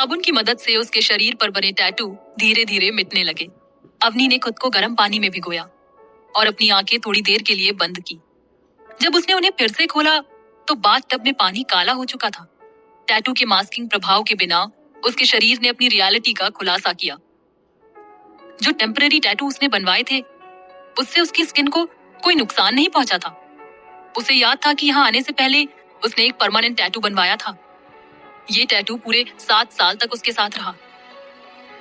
साबुन की मदद से उसके शरीर पर बने टैटू धीरे धीरे मिटने लगे। अवनी ने खुद को गर्म पानी में भिगोया और अपनी आंखें थोड़ी देर के लिए बंद की। जब उसने उन्हें फिर से खोला तो बाथटब में पानी काला हो चुका था। टैटू के मास्किंग प्रभाव के बिना उसके शरीर ने अपनी रियलिटी का खुलासा किया। जो टेम्पररी टैटू उसने बनवाए थे उससे उसकी स्किन को कोई नुकसान नहीं पहुंचा था। उसे याद था कि यहाँ आने से पहले उसने एक परमानेंट टैटू बनवाया था। ये टैटू पूरे 7 साल तक उसके साथ रहा,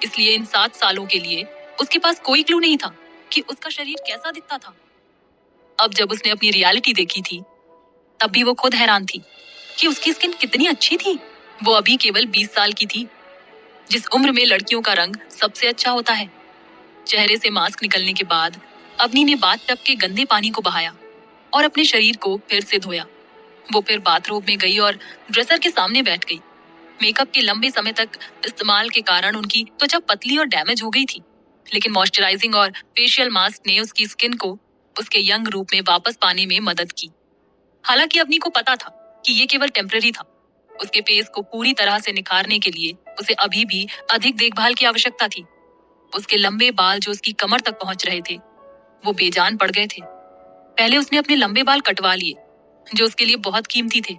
इसलिए इन 7 सालों के लिए उसके पास कोई क्लू नहीं था कि उसका शरीर कैसा दिखता था। अब जब उसने अपनी रियलिटी देखी थी तब भी वो खुद हैरान थी कि उसकी स्किन कितनी अच्छी थी। वो अभी केवल 20 साल की थी, जिस उम्र में लड़कियों का रंग सबसे अच्छा होता है। चेहरे से मास्क निकलने के बाद अवनी ने बाथटब के गंदे पानी को बहाया और अपने शरीर को फिर से धोया। वो फिर बाथरूम में गई और ड्रेसर के सामने बैठ गई। मेकअप के लंबे समय तक इस्तेमाल के कारण उनकी त्वचा पतली और डैमेज हो गई थी, लेकिन मॉइस्चराइजिंग और फेशियल मास्क ने उसकी स्किन को उसके यंग रूप में वापस पाने में मदद की। हालांकि अवनी को पता था कि ये केवल टेम्पररी था। उसके फेस को पूरी तरह से निखारने के लिए उसे अभी भी अधिक देखभाल की आवश्यकता थी। उसके लंबे बाल जो उसकी कमर तक पहुंच रहे थे वो बेजान पड़ गए थे। पहले उसने अपने लंबे बाल कटवा लिए जो उसके लिए बहुत कीमती थे,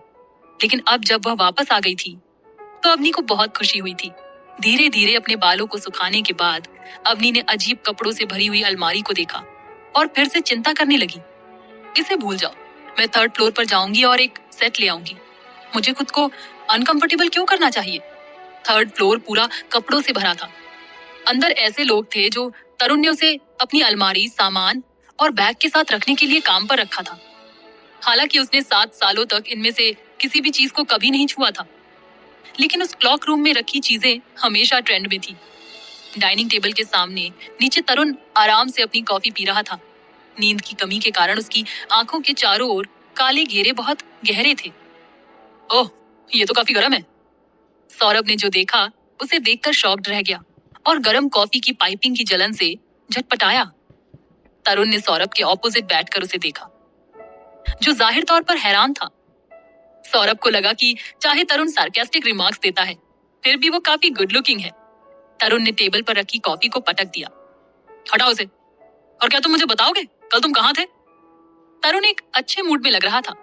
लेकिन अब जब वह वापस आ गई थी तो अवनी को बहुत खुशी हुई थी। धीरे धीरे अपने बालों को सुखाने के बाद अवनी ने अजीब कपड़ों से भरी हुई अलमारी को देखा और फिर से चिंता करने लगी। इसे भूल जाओ, मैं 3rd फ्लोर पर जाऊंगी और एक सेट ले आऊंगी। मुझे खुद को अनकंफर्टेबल क्यों करना चाहिए? 3rd फ्लोर पूरा कपड़ों से भरा था। अंदर ऐसे लोग थे जो तरुण ने उसे अपनी अलमारी, सामान और बैग के साथ रखने के लिए काम पर रखा था। हालांकि उसने 7 सालों तक इनमें से किसी भी चीज को कभी नहीं छुआ था, लेकिन उस क्लॉक रूम में रखी चीजें हमेशा ट्रेंड में थी। डाइनिंग टेबल के सामने नीचे तरुण आराम से अपनी कॉफी पी रहा था। नींद की कमी के कारण उसकी आंखों के चारों ओर काले घेरे बहुत गहरे थे। ओह, ये तो काफी गर्म है। सौरभ ने जो देखा उसे देखकर शॉक्ड रह गया और गर्म कॉफी की पाइपिंग की जलन से झटपटाया। तरुण ने सौरभ के ऑपोजिट बैठकर उसे देखा, जो जाहिर तौर पर हैरान था। सौरभ को लगा कि चाहे तरुण सार्केस्टिक रिमार्क्स देता है, फिर भी वो काफी गुड लुकिंग है। तरुण ने टेबल पर रखी कॉफी को पटक दिया। हटाओ उसे। और क्या तुम मुझे बताओगे कल तुम कहाँ थे? तरुण एक अच्छे मूड में लग रहा था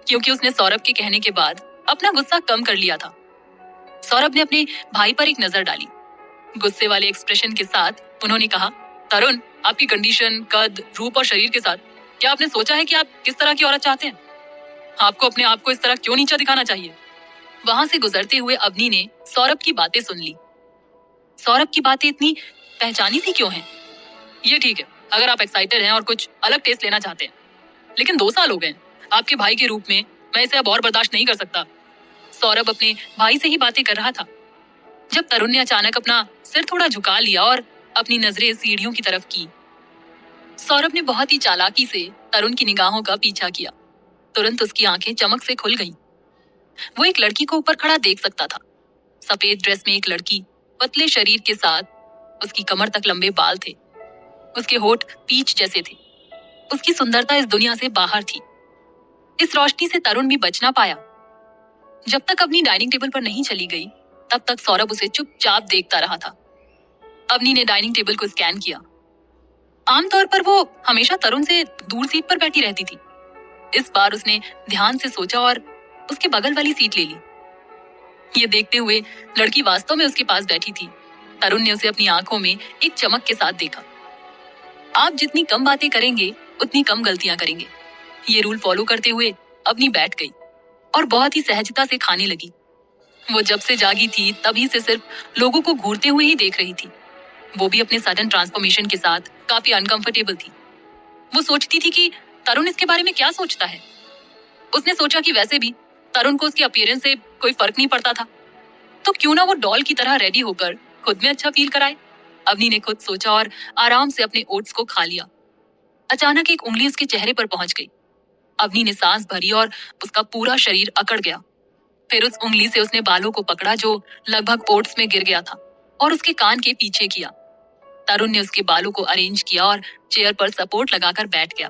क्योंकि उसने सौरभ के कहने के बाद अपना गुस्सा कम कर लिया था। सौरभ ने अपने भाई पर एक नजर डाली। गुस्से वाले एक्सप्रेशन के साथ उन्होंने कहा, तरुण, आपकी कंडीशन, कद, रूप और शरीर के साथ क्या आपने सोचा है कि आप किस तरह की औरत चाहते हैं? आपको अपने आप को इस तरह क्यों नीचा दिखाना चाहिए? वहां से गुजरते हुए अवनी ने सौरभ की बातें सुन ली। सौरभ की बातें इतनी पहचानी सी क्यों हैं? ये ठीक है अगर आप एक्साइटेड हैं और कुछ अलग टेस्ट लेना चाहते हैं, लेकिन 2 साल हो गए आपके भाई के रूप में, मैं इसे अब और बर्दाश्त नहीं कर सकता। सौरभ अपने भाई से ही बातें कर रहा था जब तरुण ने अचानक अपना सिर थोड़ा झुका लिया और अपनी नजरें सीढ़ियों की तरफ की। सौरभ ने बहुत ही चालाकी से तरुण की निगाहों का पीछा किया। तुरंत उसकी आंखें चमक से खुल गईं। वो एक लड़की को ऊपर खड़ा देख सकता था। सफेद ड्रेस में एक लड़की, पतले शरीर के साथ उसकी कमर तक लंबे बाल थे। उसके होठ पीच जैसे थे। उसकी सुंदरता इस दुनिया से बाहर थी। इस रोशनी से तरुण भी बच ना पाया। जब तक अपनी डाइनिंग टेबल पर नहीं चली गई तब तक सौरभ उसे चुपचाप देखता रहा था। अवनी ने डाइनिंग टेबल को स्कैन किया। आमतौर पर वो हमेशा तरुण से दूर सीट पर बैठी रहती थी। इस बार उसने ध्यान से सोचा और उसके बगल वाली सीट ले ली। ये देखते हुए लड़की वास्तव में उसके पास बैठी थी। तरुण ने उसे अपनी आंखों में एक चमक के साथ देखा। आप जितनी कम बातें करेंगे उतनी कम गलतियां करेंगे। ये रूल फॉलो करते हुए अवनी बैठ गई और बहुत ही सहजता से खाने लगी। वो जब से जागी थी तभी से सिर्फ लोगों को घूरते हुए ही देख रही थी। वो भी अपने सडन ट्रांसफॉर्मेशन के साथ काफी अनकंफर्टेबल थी। वो सोचती थी कि तरुण इसके बारे में क्या सोचता है। उसने सोचा कि वैसे भी तरुण को उसके अपीयरेंस से कोई फर्क नहीं पड़ता था, तो क्यों ना वो डॉल की तरह रेडी होकर खुद में अच्छा फील कराए। अवनी ने खुद सोचा और आराम से अपने ओट्स को खा लिया। अचानक एक उंगली उसके चेहरे पर पहुंच गई। अवनी ने सांस भरी और उसका पूरा शरीर अकड़ गया। फिर उस उंगली से उसने बालों को पकड़ा जो लगभग ओट्स में गिर गया था और उसके कान के पीछे किया। तरुण ने उसके बालों को अरेंज किया और चेयर पर सपोर्ट लगाकर बैठ गया।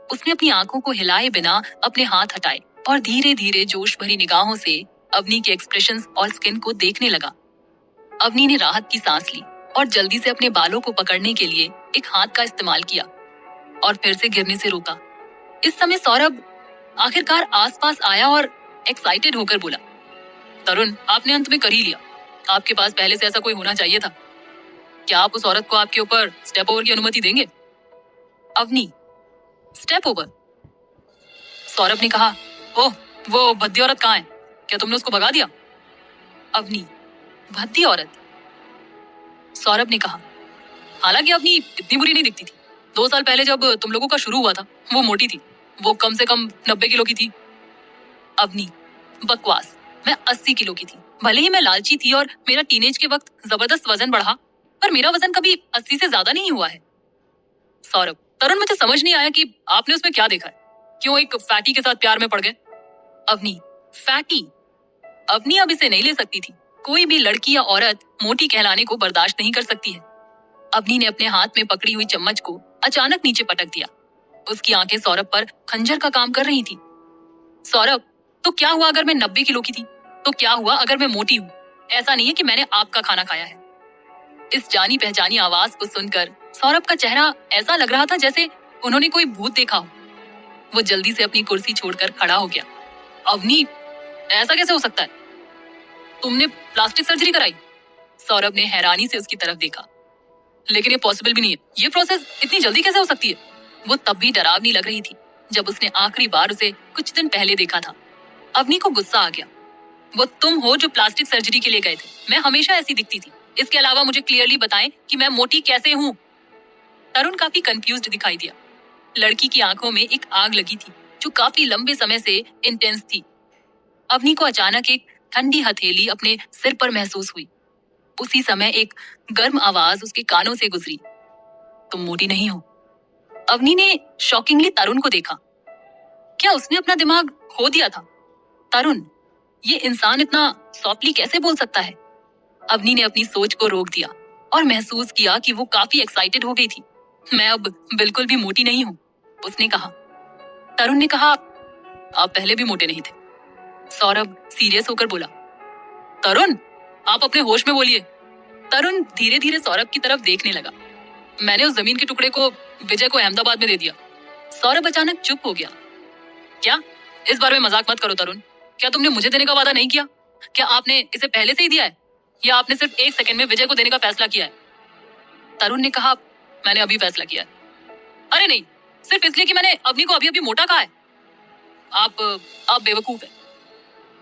उसने अपनी आंखों को हिलाए बिना अपने हाथ हटाए और धीरे धीरे जोश भरी निगाहों से अवनी के एक्सप्रेशंस और स्किन को देखने लगा। अवनी ने राहत की सांस ली और जल्दी से अपने बालों को पकड़ने के लिए एक हाथ का इस्तेमाल किया और फिर से गिरने से रोका। इस समय सौरभ आखिरकार आसपास आया और एक्साइटेड होकर बोला, तरुण, आपने अंत में कर ही लिया। आपके पास पहले से ऐसा कोई होना चाहिए था। क्या आप उस औरत को आपके ऊपर स्टेप ओवर की अनुमति देंगे? Avani, step over? सौरभ ने कहा, ओह, वो भद्दी औरत कहाँ है? क्या तुमने उसको भगा दिया? अवनी, भद्दी औरत? सौरभ ने कहा, हालांकि अवनी इतनी बुरी नहीं दिखती थी। 2 साल पहले जब तुम लोगों का शुरू हुआ था, वो मोटी थी। वो कम से कम 90 किलो की थी। अवनी, बकवास। मैं 80 किलो की थी। भले ही मैं लालची थी और मेरा टीनेज के वक्त जबरदस्त वजन बढ़ा, पर मेरा वजन कभी 80 से ज्यादा नहीं हुआ है। सौरभ, तरुण, मुझे समझ नहीं आया कि आपने उसमें क्या देखा है। क्यों एक फैटी के साथ प्यार में पड़ गए? अवनी, फैटी? अवनी अब इसे नहीं ले सकती थी। कोई भी लड़की या औरत मोटी कहलाने को बर्दाश्त नहीं कर सकती है। अवनी ने अपने हाथ में पकड़ी हुई चम्मच को अचानक नीचे पटक दिया। उसकी आंखें सौरभ पर खंजर का काम कर रही थी। सौरभ, तो क्या हुआ अगर मैं 90 किलो की थी? तो क्या हुआ अगर मैं मोटी हूँ? ऐसा नहीं है कि मैंने आपका खाना खाया है। इस जानी पहचानी आवाज को सुनकर सौरभ का चेहरा ऐसा लग रहा था जैसे उन्होंने कोई भूत देखा हो। वो जल्दी से अपनी कुर्सी छोड़कर खड़ा हो गया। अवनी, ऐसा कैसे हो सकता है? तुमने प्लास्टिक सर्जरी कराई? सौरभ ने हैरानी से उसकी तरफ देखा। लेकिन ये पॉसिबल भी नहीं है। ये प्रोसेस इतनी जल्दी कैसे हो सकती है? वो तब भी डरावनी लग रही थी जब उसने आखिरी बार उसे कुछ दिन पहले देखा था। अवनी को गुस्सा आ गया। वो तुम हो जो प्लास्टिक सर्जरी के लिए गए थे। मैं हमेशा ऐसी दिखती थी। इसके अलावा मुझे क्लियरली बताएं कि मैं मोटी कैसे हूँ? तरुण काफी कंफ्यूज्ड दिखाई दिया। लड़की की आंखों में एक आग लगी थी जो काफी लंबे समय से इंटेंस थी। अवनी को अचानक एक ठंडी हथेली अपने सिर पर महसूस हुई। उसी समय एक गर्म आवाज उसके कानों से गुजरी, तुम मोटी नहीं हो। अवनी ने शॉकिंगली तरुण को देखा। क्या उसने अपना दिमाग खो दिया था? तरुण, ये इंसान इतना सॉफ्टली कैसे बोल सकता है? अवनी ने अपनी सोच को रोक दिया और महसूस किया कि वो काफी एक्साइटेड हो गई थी। मैं अब बिल्कुल भी मोटी नहीं हूँ, उसने कहा। तरुण ने कहा, आप पहले भी मोटे नहीं थे। सौरभ सीरियस होकर बोला, तरुण, आप अपने होश में बोलिए। तरुण धीरे धीरे सौरभ की तरफ देखने लगा। मैंने उस जमीन के टुकड़े को विजय को अहमदाबाद में दे दिया। सौरभ अचानक चुप हो गया। क्या? इस बारे में मजाक मत करो तरुण। क्या तुमने मुझे देने का वादा नहीं किया? क्या आपने इसे पहले से ही दिया है या आपने सिर्फ 1 सेकंड में विजय को देने का फैसला किया है? तरुण ने कहा, मैंने अभी फैसला किया है। अरे नहीं, सिर्फ इसलिए कि मैंने अवनी को अभी अभी मोटा कहा है। आप बेवकूफ है।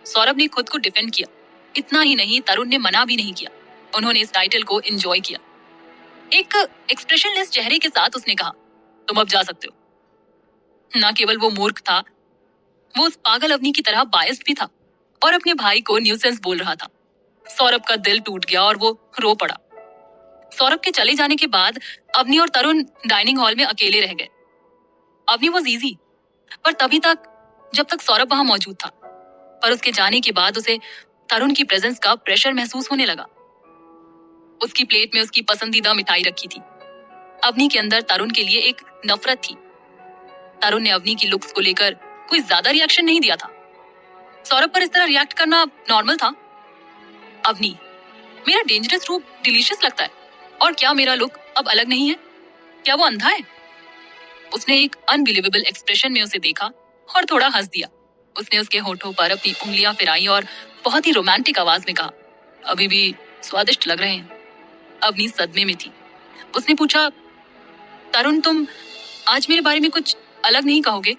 सौरभ ने खुद को डिफेंड किया। इतना ही नहीं, तरुण ने मना भी नहीं किया। उन्होंने इस टाइटल को एंजॉय किया। एक एक्सप्रेशनलेस चेहरे के साथ उसने कहा, तुम अब जा सकते हो। ना केवल वो मूर्ख था, वो उस पागल अवनी की तरह बायस्ड भी था और अपने भाई को न्यूसेंस बोल रहा था। सौरभ का दिल टूट गया और वो रो पड़ा। सौरभ के चले जाने के बाद अवनी और तरुण डाइनिंग हॉल में अकेले रह गए। अवनी वाज इजी, पर तभी तक जब तक सौरभ वहां मौजूद था। पर उसके जाने के बाद उसे तरुण की प्रेजेंस का प्रेशर महसूस होने लगा। उसकी प्लेट में उसकी पसंदीदा मिठाई रखी थी। अवनी के अंदर तरुण के लिए एक नफरत थी। तरुण ने अवनी की लुक्स को लेकर कोई ज्यादा रिएक्शन नहीं दिया था। सौरभ पर इस तरह रिएक्ट करना नॉर्मल था। अवनी, मेरा डेंजरस रूप डिलीशियस लगता है और क्या मेरा लुक अब अलग नहीं है? क्या वो अंधा है? उसने एक अनबिलीवेबल एक्सप्रेशन में उसे देखा और थोड़ा हंस दिया। उसने उसके होठों पर अपनी उंगलियां फिराई और बहुत ही रोमांटिक आवाज में कहा, अभी भी स्वादिष्ट लग रहे हैं। अवनी सदमे में थी। उसने पूछा, तरुण, तुम आज मेरे बारे में कुछ अलग नहीं कहोगे?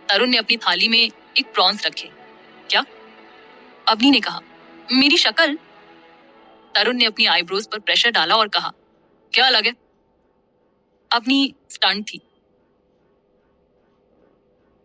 तरुण ने अपनी थाली में एक प्रॉन्स रखे। क्या? अवनी ने कहा, मेरी शक्ल? तरुण ने अपनी आईब्रोज पर प्रेशर डाला और कहा, क्या अलग है? अवनी स्टंट थी।